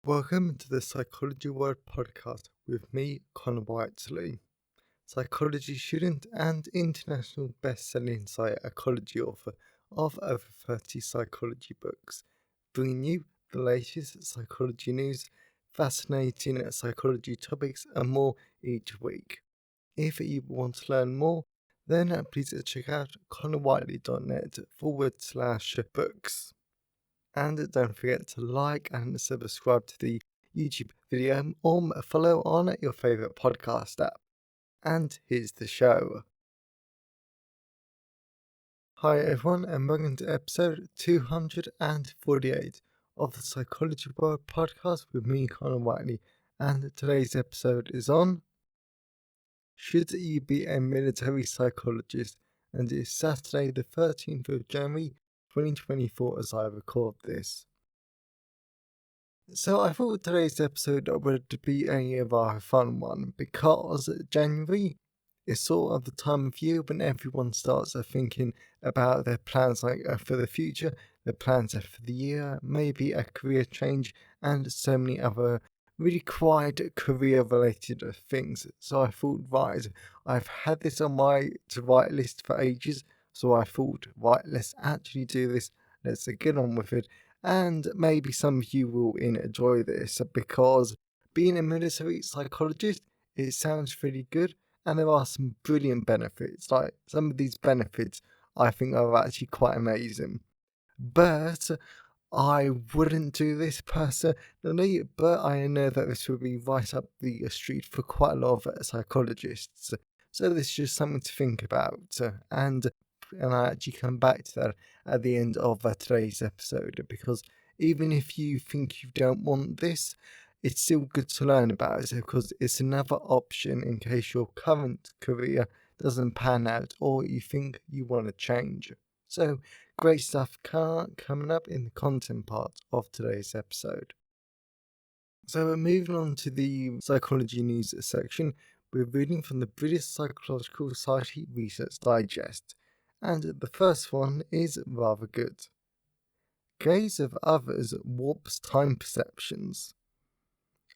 Welcome to the Psychology World podcast with me, Connor Whiteley, psychology student and international best-selling psychology author of over 30 psychology books, bringing you the latest psychology news, fascinating psychology topics and more each week. If you want to learn more, then please check out connorwhiteley.net/books. And don't forget to like and subscribe to the YouTube video or follow on your favourite podcast app. And here's the show. Hi everyone, and welcome to episode 248 of the Psychology World podcast with me, Connor Whiteley. And today's episode is on Should You Be a Military Psychologist? And it's Saturday the 13th of January 2024 as I record this. So I thought today's episode would be a rather fun one because January is sort of the time of year when everyone starts thinking about their plans for the future, their plans for the year, maybe a career change, and so many other really quiet career-related things. So I thought, right, I've had this on my to-write list for ages, so I thought, right, let's actually do this, let's get on with it. And maybe some of you will enjoy this because being a military psychologist, it sounds really good, and there are some brilliant benefits. Like some of these benefits I think are actually quite amazing. But I wouldn't do this personally, but I know that this would be right up the street for quite a lot of psychologists. So this is just something to think about. And I actually come back to that at the end of today's episode, because even if you think you don't want this, it's still good to learn about it because it's another option in case your current career doesn't pan out or you think you want to change. So, great stuff coming up in the content part of today's episode. So, moving on to the psychology news section, we're reading from the British Psychological Society Research Digest, and the first one is rather good. Gaze of others warps time perceptions.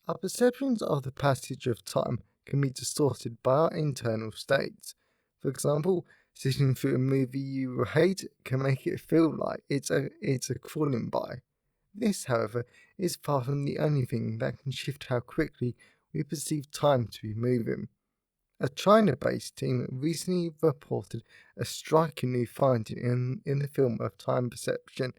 Our perceptions of the passage of time can be distorted by our internal states. For example, sitting through a movie you hate can make it feel like it's a crawling by. This, however, is far from the only thing that can shift how quickly we perceive time to be moving. A China-based team recently reported a striking new finding in the film of time perception.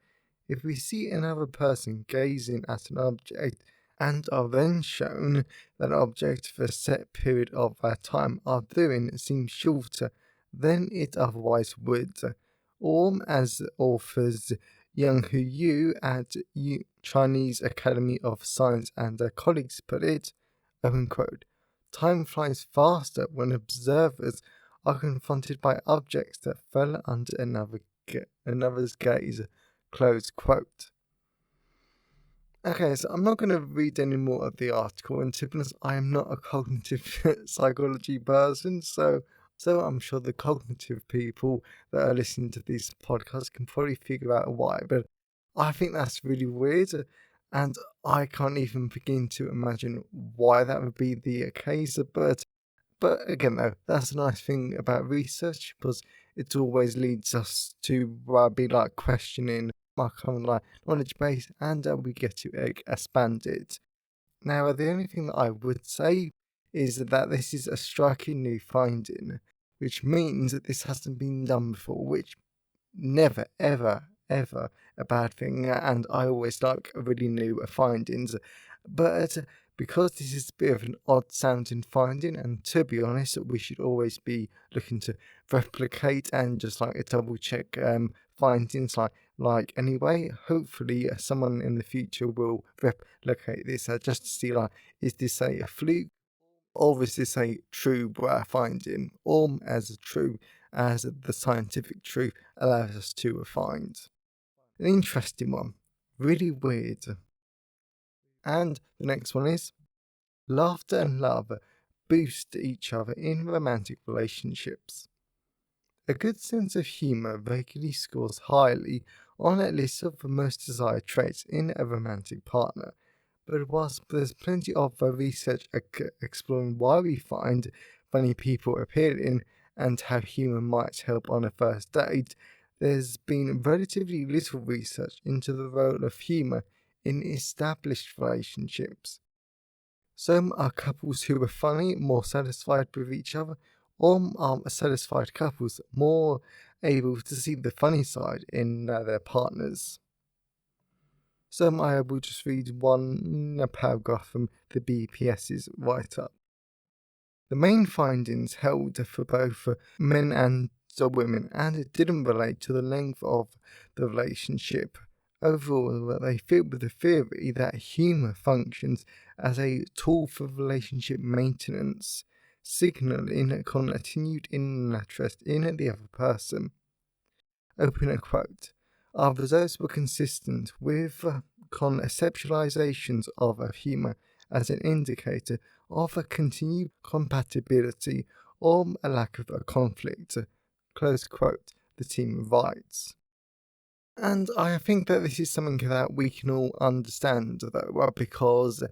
If we see another person gazing at an object and are then shown that object for a set period of time, our viewing seems shorter than it otherwise would. Or, as authors Yang Hu Yu at Chinese Academy of Science and their colleagues put it, quote, time flies faster when observers are confronted by objects that fell under another's gaze, close quote. Okay, so I'm not going to read any more of the article, and to be honest, I am not a cognitive psychology person, so I'm sure the cognitive people that are listening to these podcasts can probably figure out why, but I think that's really weird, and I can't even begin to imagine why that would be the case, but again though, that's a nice thing about research, because it always leads us to be like questioning our current knowledge base, and we get to expand it. Now, the only thing that I would say is that this is a striking new finding, which means that this hasn't been done before, which never, ever, ever a bad thing, and I always like really new findings. But because this is a bit of an odd sounding finding, and to be honest, we should always be looking to replicate and just like double check findings like anyway. Hopefully someone in the future will replicate this just to see like, is this a fluke or is this a true finding, or as true as the scientific truth allows us to find. An interesting one, really weird. And the next one is laughter and love boost each other in romantic relationships. A good sense of humour regularly scores highly on a list of the most desired traits in a romantic partner, But whilst there's plenty of research exploring why we find funny people appearing and how humour might help on a first date, there's been relatively little research into the role of humour in established relationships. Some are couples who are funny, more satisfied with each other, or are satisfied couples more able to see the funny side in their partners. So I will just read one paragraph from the BPS's write-up. The main findings held for both men and women, and it didn't relate to the length of the relationship. Overall, they fit with the theory that humour functions as a tool for relationship maintenance, signaling continued interest in the other person. Open a quote. Our results were consistent with conceptualizations of humour as an indicator of a continued compatibility or a lack of a conflict. Close quote, the team writes. And I think that this is something that we can all understand, though, because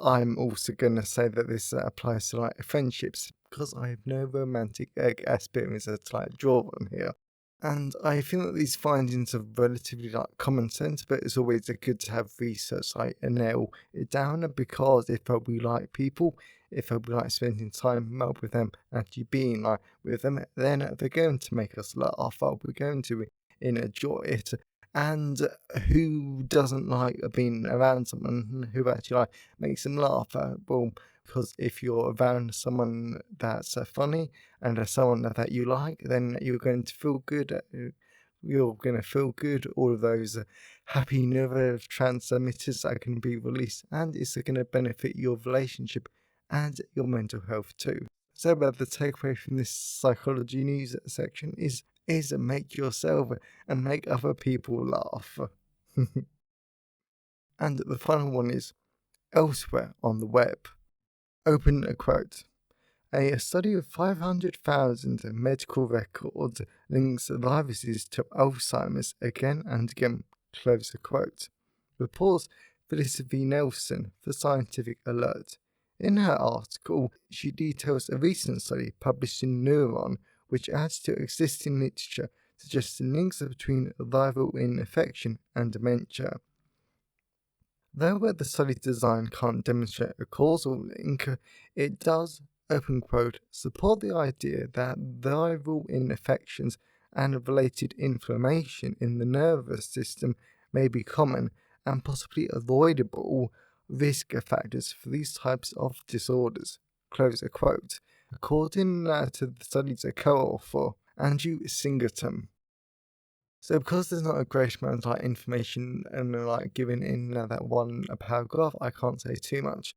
I'm also going to say that this applies to like friendships, because I have no romantic experience to like draw on here. And I think that these findings are relatively like common sense, but it's always good to have research like nail it down, because if we like people, if we like spending time with them, actually being like with them, then they're going to make us laugh, or we're going to enjoy it. And who doesn't like being around someone who actually like makes them laugh? Well, because if you're around someone that's funny and someone that you like, then you're going to feel good. You're going to feel good. All of those happy neurotransmitters that can be released, and it's going to benefit your relationship and your mental health too. So, the takeaway from this psychology news section is make yourself and make other people laugh. And the final one is elsewhere on the web. Open a quote. A study of 500,000 medical records links viruses to Alzheimer's again and again. Close the quote. Reports Felicity V. Nelson for Scientific Alert. In her article, she details a recent study published in Neuron, which adds to existing literature suggesting links between viral infection and dementia. Though the study design can't demonstrate a causal link, it does, open quote, support the idea that viral infections and related inflammation in the nervous system may be common and possibly avoidable risk factors for these types of disorders. Close a quote. According to the study's co-author, Andrew Singleton. So because there's not a great amount of like information and like given in that one paragraph, I can't say too much.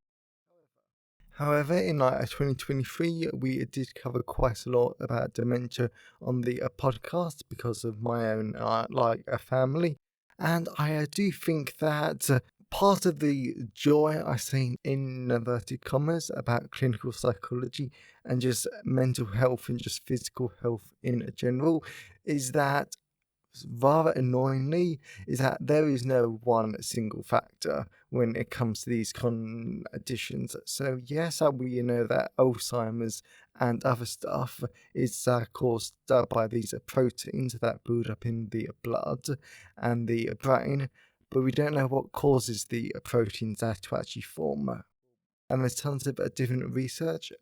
However, in like 2023, we did cover quite a lot about dementia on the podcast because of my own like a family, and I do think that part of the joy I see in inverted commas about clinical psychology and just mental health and just physical health in general is that rather annoyingly, is that there is no one single factor when it comes to these conditions. So yes, we know that Alzheimer's and other stuff is caused by these proteins that build up in the blood and the brain, but we don't know what causes the proteins that to actually form. And there's tons of different research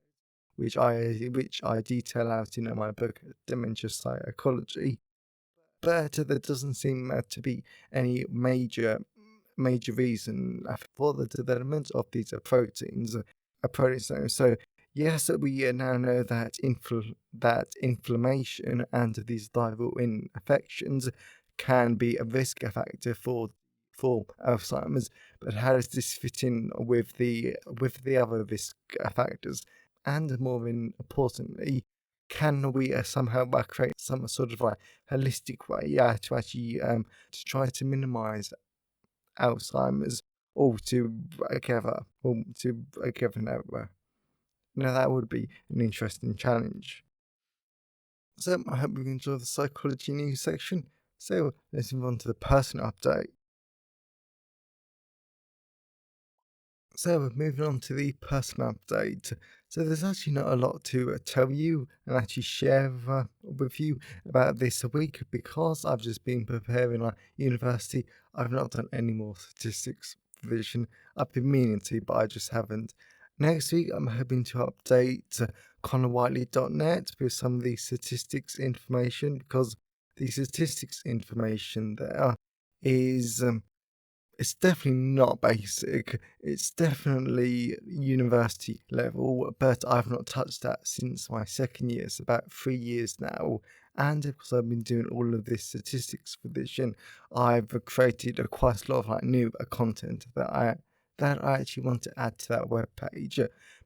which I detail out in my book Dementia Psychology. But there doesn't seem to be any major reason for the development of these proteins, proteasomes. So yes, we now know that inflammation and these viral infections can be a risk factor for Alzheimer's. But how does this fit in with the other risk factors? And more importantly, can we somehow create some sort of like holistic way, to actually to try to minimize Alzheimer's altogether, never. Now that would be an interesting challenge. So I hope you enjoy the psychology news section. So let's move on to the personal update. So we're moving on to the personal update. So there's actually not a lot to tell you and actually share with you about this week because I've just been preparing university. I've not done any more statistics revision. I've been meaning to, but I just haven't. Next week, I'm hoping to update connorwhiteley.net with some of the statistics information because the statistics information there is it's definitely not basic. It's definitely university level, but I've not touched that since my second year. It's about 3 years now. And because I've been doing all of this statistics revision, I've created quite a lot of new content that I actually want to add to that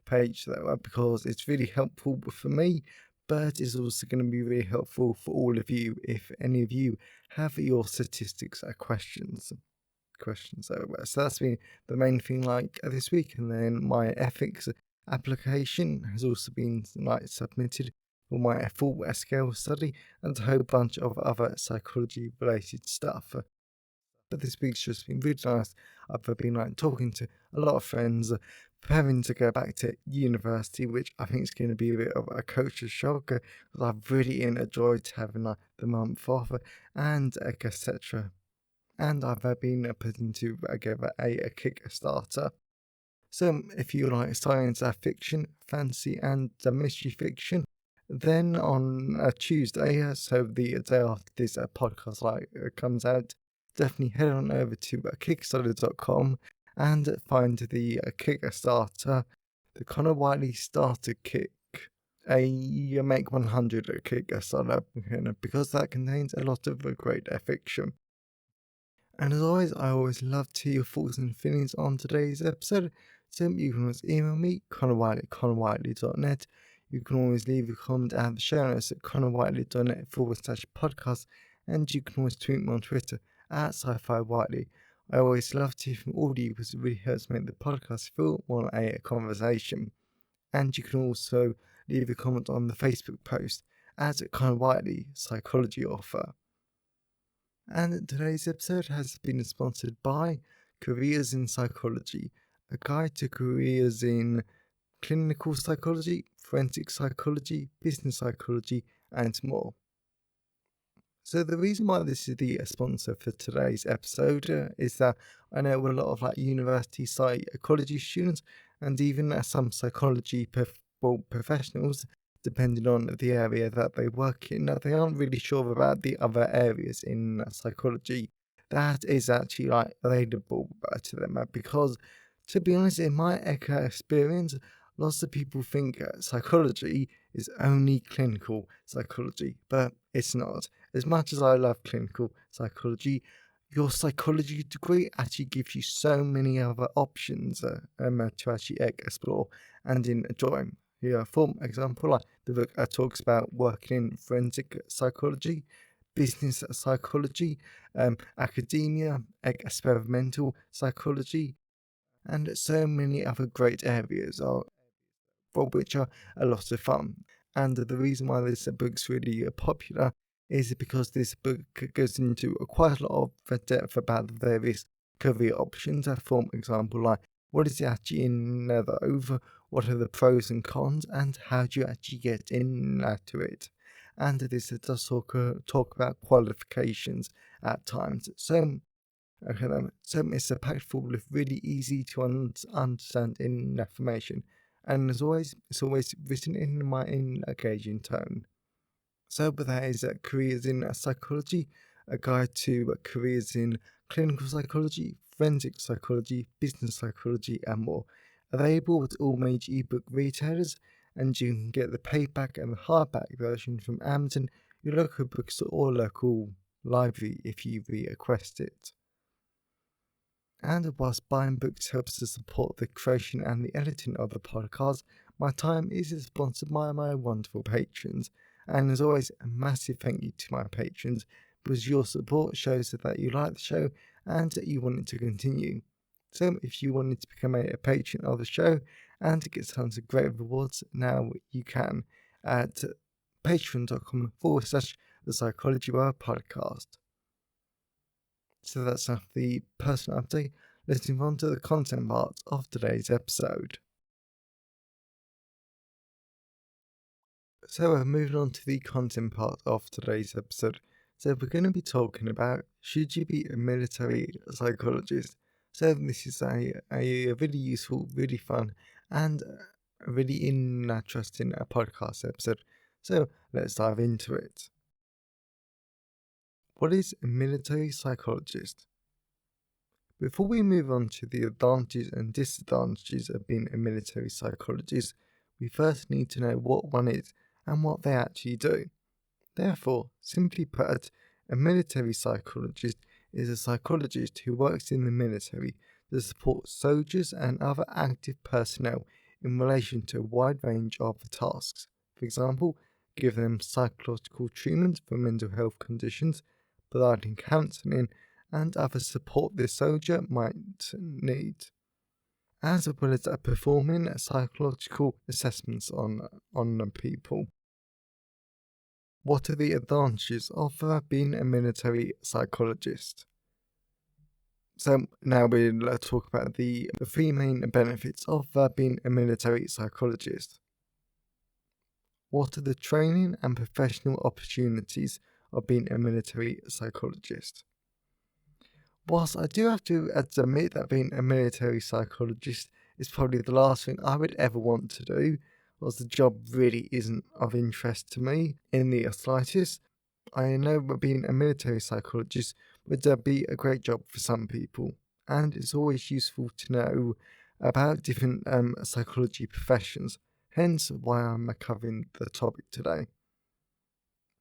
page because it's really helpful for me, but it's also going to be really helpful for all of you if any of you have your statistics questions over. So that's been the main thing this week. And then my ethics application has also been submitted for my full SQL study and a whole bunch of other psychology related stuff. But this week's just been really nice. I've been talking to a lot of friends, preparing to go back to university, which I think is going to be a bit of a culture shock because I've really enjoyed having the month off and etc. And I've been putting together a Kickstarter. So if you like science fiction, fantasy, and mystery fiction, then on a Tuesday, so the day after this podcast comes out, definitely head on over to Kickstarter.com and find the Kickstarter, the Connor Wiley Starter Kick. A Make 100 Kickstarter, because that contains a lot of great fiction. And as always, I always love to hear your thoughts and feelings on today's episode. So you can always email me, connorwhiteley@connorwhiteley.net. You can always leave a comment at the show notes at connorwhiteley.net/podcast. And you can always tweet me on Twitter at sci-fi whiteley. I always love to hear from all of you because it really helps make the podcast feel more like a conversation. And you can also leave a comment on the Facebook post at Connor Whiteley, psychology author. And today's episode has been sponsored by Careers in Psychology, a guide to careers in clinical psychology, forensic psychology, business psychology, and more. So the reason why this is the sponsor for today's episode is that I know a lot of university psychology students and even some psychology professionals, depending on the area that they work in, they aren't really sure about the other areas in psychology that is actually available to them. Because, to be honest, in my experience, lots of people think psychology is only clinical psychology, but it's not. As much as I love clinical psychology, your psychology degree actually gives you so many other options to actually explore and enjoy. Yeah, for example, the book talks about working in forensic psychology, business psychology, academia, experimental psychology, and so many other great areas for which are a lot of fun. And the reason why this book's really popular is because this book goes into quite a lot of depth about the various career options. For example, what is it actually in over? What are the pros and cons, and how do you actually get into it? And this does talk about qualifications at times. So it's packed full of really easy to understand information, and as always, it's always written in my engaging tone. So, but that is Careers in Psychology, a guide to careers in clinical psychology, forensic psychology, business psychology, and more. Available with all major ebook retailers, and you can get the paperback and the hardback version from Amazon, your local bookstore, or local library if you request it. And whilst buying books helps to support the creation and the editing of the podcast, my time is sponsored by my wonderful patrons. And as always, a massive thank you to my patrons because your support shows that you like the show and that you want it to continue. So if you wanted to become a patron of the show and to get tons of great rewards, now you can at patreon.com/the Psychology World Podcast. So that's the personal update. let's move on to the content part of today's episode. So we're moving on to the content part of today's episode. So we're going to be talking about, should you be a military psychologist? So this is a really useful, really fun, and a really interesting podcast episode. So let's dive into it. What is a military psychologist? Before we move on to the advantages and disadvantages of being a military psychologist, we first need to know what one is and what they actually do. Therefore, simply put, a military psychologist is a psychologist who works in the military to support soldiers and other active personnel in relation to a wide range of tasks. For example, give them psychological treatment for mental health conditions, providing counselling, and other support the soldier might need, as well as performing psychological assessments on people. What are the advantages of being a military psychologist? So now we'll talk about the three main benefits of being a military psychologist. What are the training and professional opportunities of being a military psychologist? Whilst I do have to admit that being a military psychologist is probably the last thing I would ever want to do, whilst the job really isn't of interest to me in the slightest, I know that being a military psychologist would be a great job for some people, and it's always useful to know about different psychology professions, hence why I'm covering the topic today.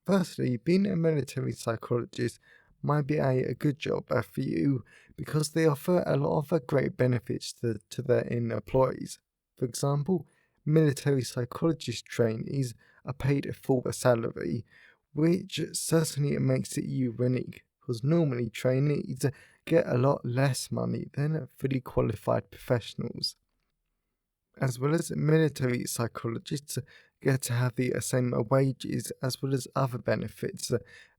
Firstly, being a military psychologist might be a good job for you because they offer a lot of great benefits to their employees. For example, military psychologist trainees are paid a full salary, which certainly makes it unique because normally trainees get a lot less money than fully qualified professionals. As well as military psychologists get to have the same wages as well as other benefits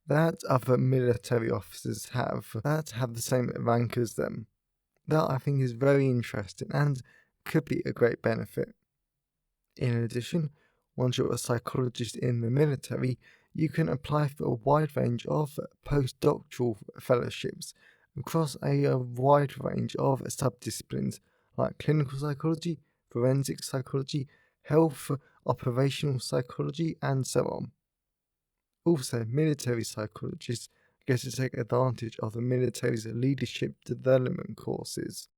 that other military officers have that have the same rank as them. That I think is very interesting and could be a great benefit. In addition, once you're a psychologist in the military, you can apply for a wide range of postdoctoral fellowships across a wide range of subdisciplines like clinical psychology, forensic psychology, health, operational psychology, and so on. Also, military psychologists get to take advantage of the military's leadership development courses.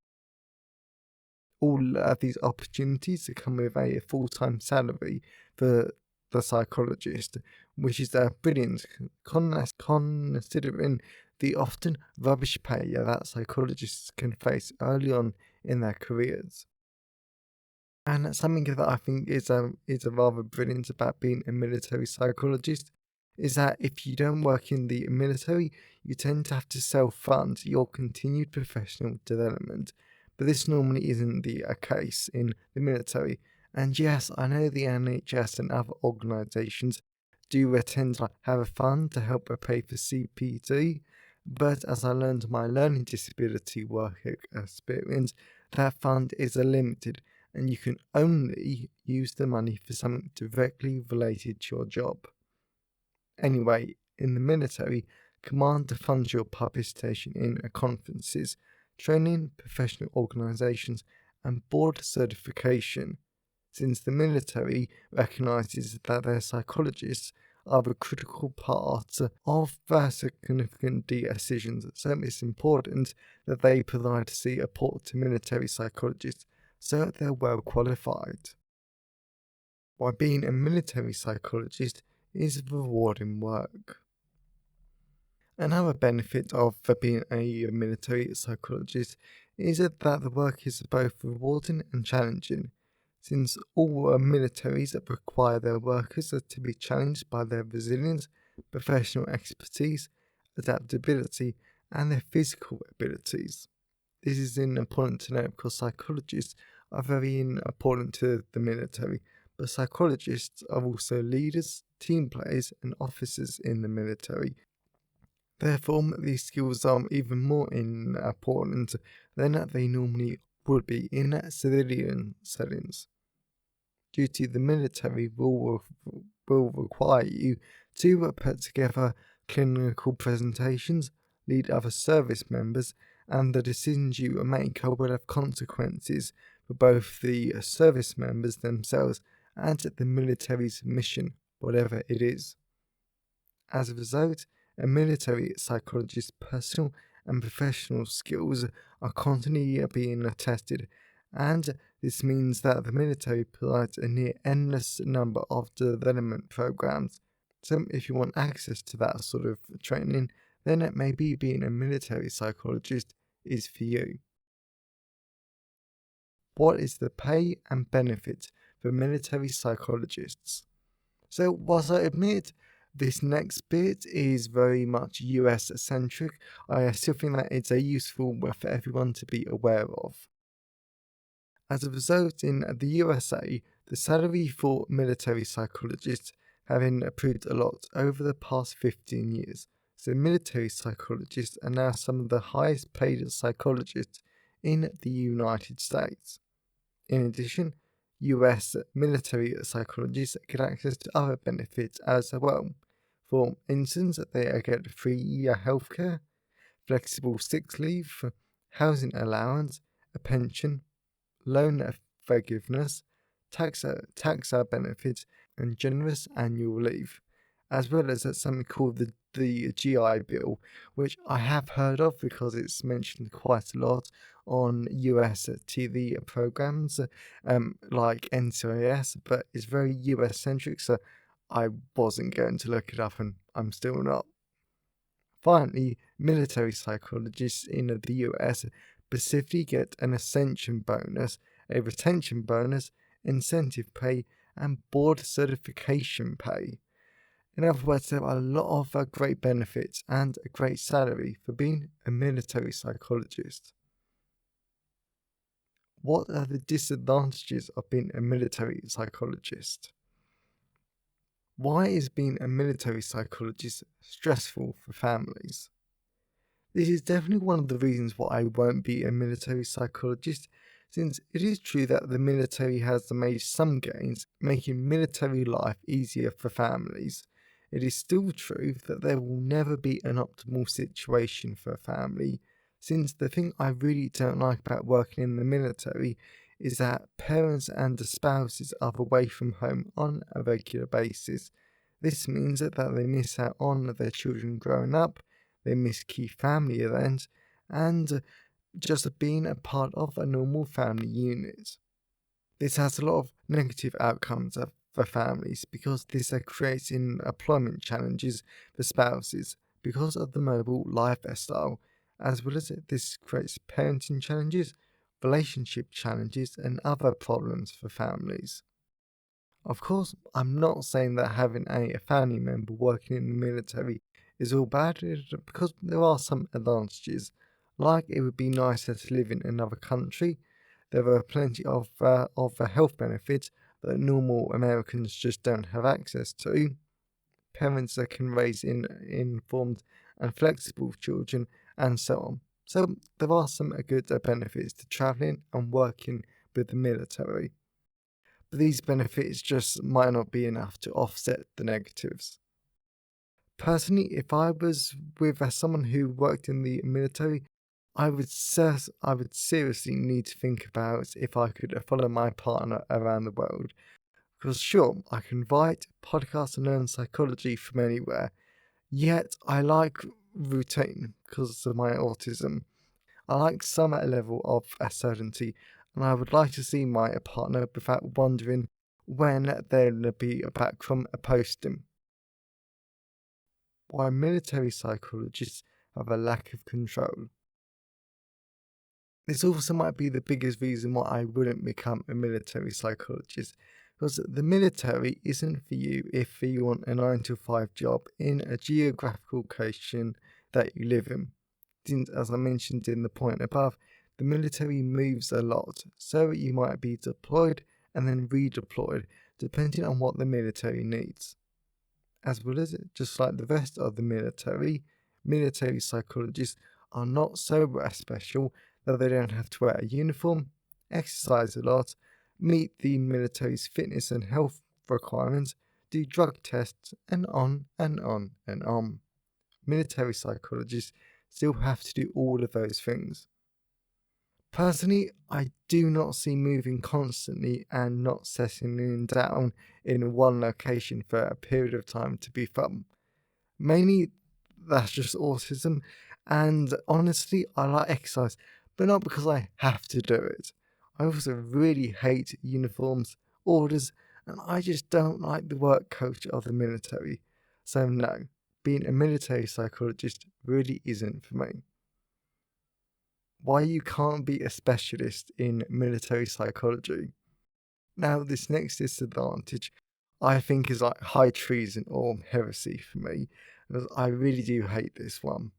All of these opportunities come with a full-time salary for the psychologist, which is brilliant considering the often rubbish pay that psychologists can face early on in their careers. And something that I think is a rather brilliant about being a military psychologist is that if you don't work in the military, you tend to have to self-fund your continued professional development. But this normally isn't the case in the military. And yes, I know the NHS and other organisations do tend to have a fund to help pay for CPD, but as I learned my learning disability work experience, that fund is limited and you can only use the money for something directly related to your job. Anyway, in the military, command funds your participation in conferences, training, professional organisations, and board certification, since the military recognises that their psychologists are a critical part of their significant decisions, so it's important that they provide support to military psychologists so they're well qualified. Why being a military psychologist is rewarding work. Another benefit of being a military psychologist is that the work is both rewarding and challenging, since all militaries require their workers to be challenged by their resilience, professional expertise, adaptability, and their physical abilities. This is important to note because psychologists are very important to the military, but psychologists are also leaders, team players, and officers in the military. Therefore, these skills are even more important than they normally would be in civilian settings. Due to the military will require you to put together clinical presentations, lead other service members, and the decisions you make will have consequences for both the service members themselves and the military's mission, whatever it is. As a result, a military psychologist's personal and professional skills are constantly being tested, and this means that the military provides a near endless number of development programs. So, if you want access to that sort of training, then it maybe being a military psychologist is for you. What is the pay and benefit for military psychologists? So, whilst I admit this next bit is very much US centric, I still think that it's a useful for everyone to be aware of. As a result, in the USA, the salary for military psychologists have improved a lot over the past 15 years. So, military psychologists are now some of the highest paid psychologists in the United States. In addition, US military psychologists get access to other benefits as well. For instance, they get free healthcare, flexible sick leave, housing allowance, a pension, loan forgiveness, tax benefits, and generous annual leave, as well as something called the GI Bill, which I have heard of because it's mentioned quite a lot on US TV programs like NCIS, but it's very US centric, so I wasn't going to look it up, and I'm still not. Finally, military psychologists in the US specifically get an ascension bonus, a retention bonus, incentive pay, and board certification pay. In other words, there are a lot of great benefits and a great salary for being a military psychologist. What are the disadvantages of being a military psychologist? Why is being a military psychologist stressful for families? This is definitely one of the reasons why I won't be a military psychologist, since it is true that the military has made some gains, making military life easier for families. It is still true that there will never be an optimal situation for a family, since the thing I really don't like about working in the military is that parents and the spouses are away from home on a regular basis. This means that they miss out on their children growing up, they miss key family events, and just being a part of a normal family unit. This has a lot of negative outcomes for families because this creates employment challenges for spouses because of the mobile lifestyle, as well as this creates parenting challenges, relationship challenges, and other problems for families. Of course, I'm not saying that having a family member working in the military is all bad, because there are some advantages. Like, it would be nicer to live in another country. There are plenty of health benefits that normal Americans just don't have access to. Parents that can raise informed and flexible children, and so on. So there are some good benefits to travelling and working with the military. But these benefits just might not be enough to offset the negatives. Personally, if I was with someone who worked in the military, I would seriously need to think about if I could follow my partner around the world. Because sure, I can write, podcast, and learn psychology from anywhere. Yet I like routine because of my autism. I like some level of certainty, and I would like to see my partner without wondering when they'll be back from a posting. Why military psychologists have a lack of control. This also might be the biggest reason why I wouldn't become a military psychologist, because the military isn't for you if you want a 9 to 5 job in a geographical location that you live in. Since, as I mentioned in the point above, the military moves a lot, so you might be deployed and then redeployed, depending on what the military needs. As well as just like the rest of the military, military psychologists are not so special that they don't have to wear a uniform, exercise a lot, meet the military's fitness and health requirements, do drug tests, and on and on and on. Military psychologists still have to do all of those things. Personally, I do not see moving constantly and not settling down in one location for a period of time to be fun. Mainly, that's just autism, and honestly, I like exercise, but not because I have to do it. I also really hate uniforms, orders, and I just don't like the work culture of the military. So no, being a military psychologist really isn't for me. Why you can't be a specialist in military psychology. Now, this next disadvantage I think is like high treason or heresy for me, because I really do hate this one.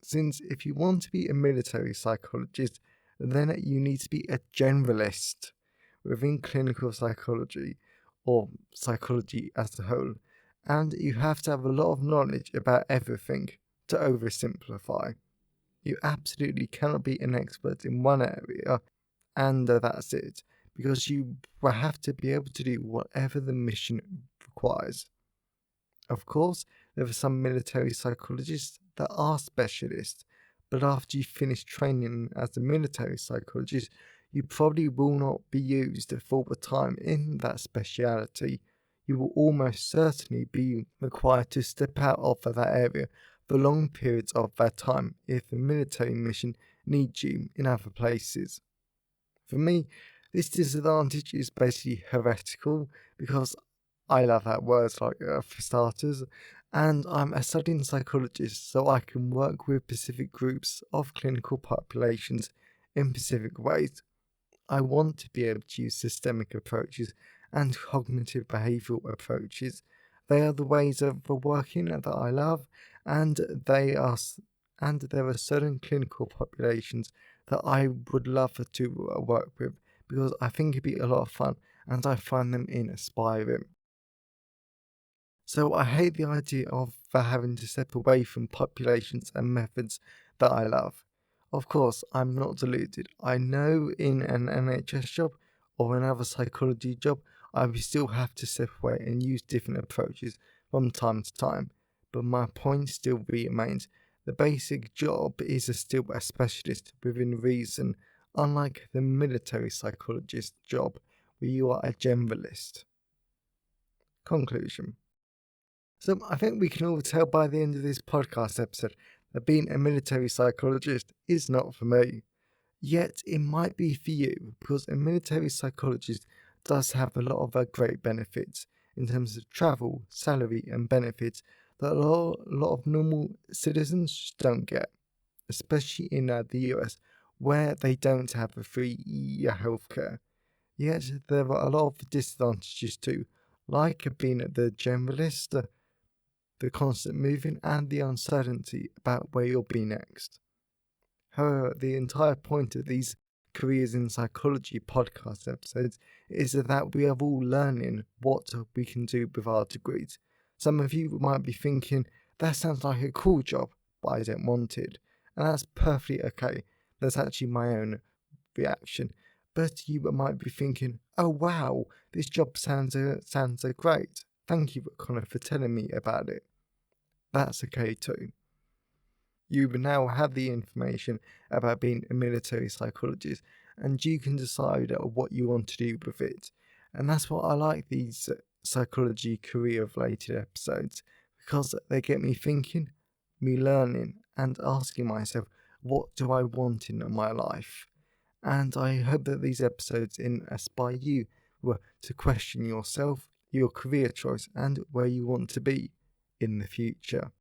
Since if you want to be a military psychologist, then you need to be a generalist within clinical psychology or psychology as a whole, and you have to have a lot of knowledge about everything to oversimplify. You absolutely cannot be an expert in one area and that's it, because you will have to be able to do whatever the mission requires. Of course, there are some military psychologists that are specialists, but after you finish training as a military psychologist, you probably will not be used full time in that speciality. You will almost certainly be required to step out of that area for long periods of that time if the military mission needs you in other places. For me, this disadvantage is basically heretical because I love that word, for starters, and I'm a studying psychologist, so I can work with specific groups of clinical populations in specific ways. I want to be able to use systemic approaches and cognitive behavioral approaches. They are the ways of working that I love, and there are certain clinical populations that I would love to work with because I think it'd be a lot of fun and I find them inspiring. So I hate the idea of having to step away from populations and methods that I love. Of course, I'm not deluded. I know in an NHS job or another psychology job, I will still have to step away and use different approaches from time to time. But my point still remains. The basic job is still a specialist within reason, unlike the military psychologist job where you are a generalist. Conclusion. So I think we can all tell by the end of this podcast episode that being a military psychologist is not for me. Yet it might be for you because a military psychologist does have a lot of great benefits in terms of travel, salary, and benefits that a lot of normal citizens just don't get, especially in the US, where they don't have a free healthcare. Yet there are a lot of disadvantages too, like being the generalist, the constant moving, and the uncertainty about where you'll be next. However, the entire point of these Careers in Psychology podcast episodes is that we are all learning what we can do with our degrees. Some of you might be thinking, that sounds like a cool job, but I don't want it. And that's perfectly okay. That's actually my own reaction. But you might be thinking, oh wow, this job sounds great. Thank you, Connor, for telling me about it. That's okay too. You now have the information about being a military psychologist, and you can decide what you want to do with it. And that's what I like these psychology career related episodes, because they get me thinking, me learning, and asking myself, what do I want in my life? And I hope that these episodes inspire you to question yourself, your career choice, and where you want to be in the future.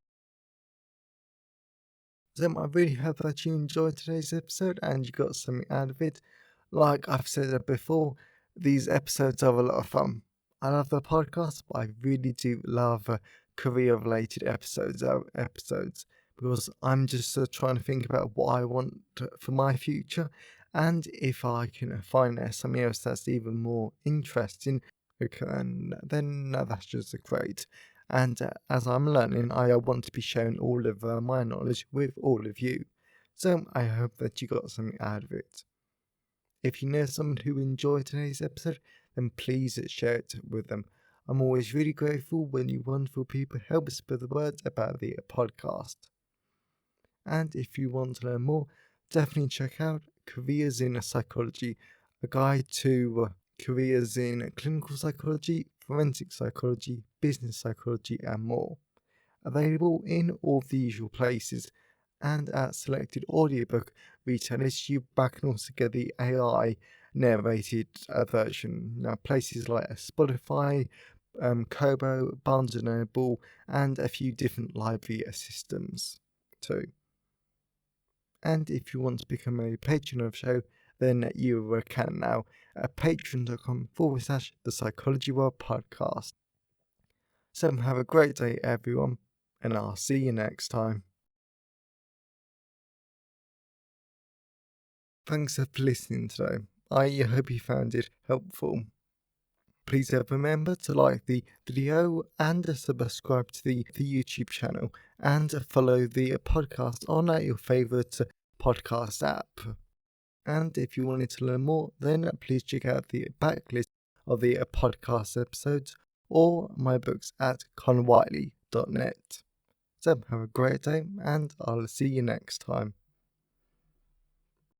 So I really hope that you enjoyed today's episode and you got something out of it. Like I've said before, these episodes are a lot of fun. I love the podcast, but I really do love career-related episodes because I'm just trying to think about what I want for my future, and if I can find something else that's even more interesting, then that's just great. And as I'm learning, I want to be sharing all of my knowledge with all of you. So I hope that you got something out of it. If you know someone who enjoyed today's episode, then please share it with them. I'm always really grateful when you wonderful people help spread the word about the podcast. And if you want to learn more, definitely check out Careers in Psychology, a guide to careers in clinical psychology, forensic psychology, business psychology, and more. Available in all the usual places and at selected audiobook retailers. You can also get the AI narrated version. Now, places like Spotify, Kobo, Barnes & Noble, and a few different library systems too. And if you want to become a patron of the show, then you can now at patreon.com/The Psychology World Podcast. So have a great day, everyone, and I'll see you next time. Thanks for listening today. I hope you found it helpful. Please remember to like the video and subscribe to the YouTube channel and follow the podcast on your favourite podcast app. And if you wanted to learn more, then please check out the backlist of the podcast episodes or my books at conwhiteley.net. So have a great day and I'll see you next time.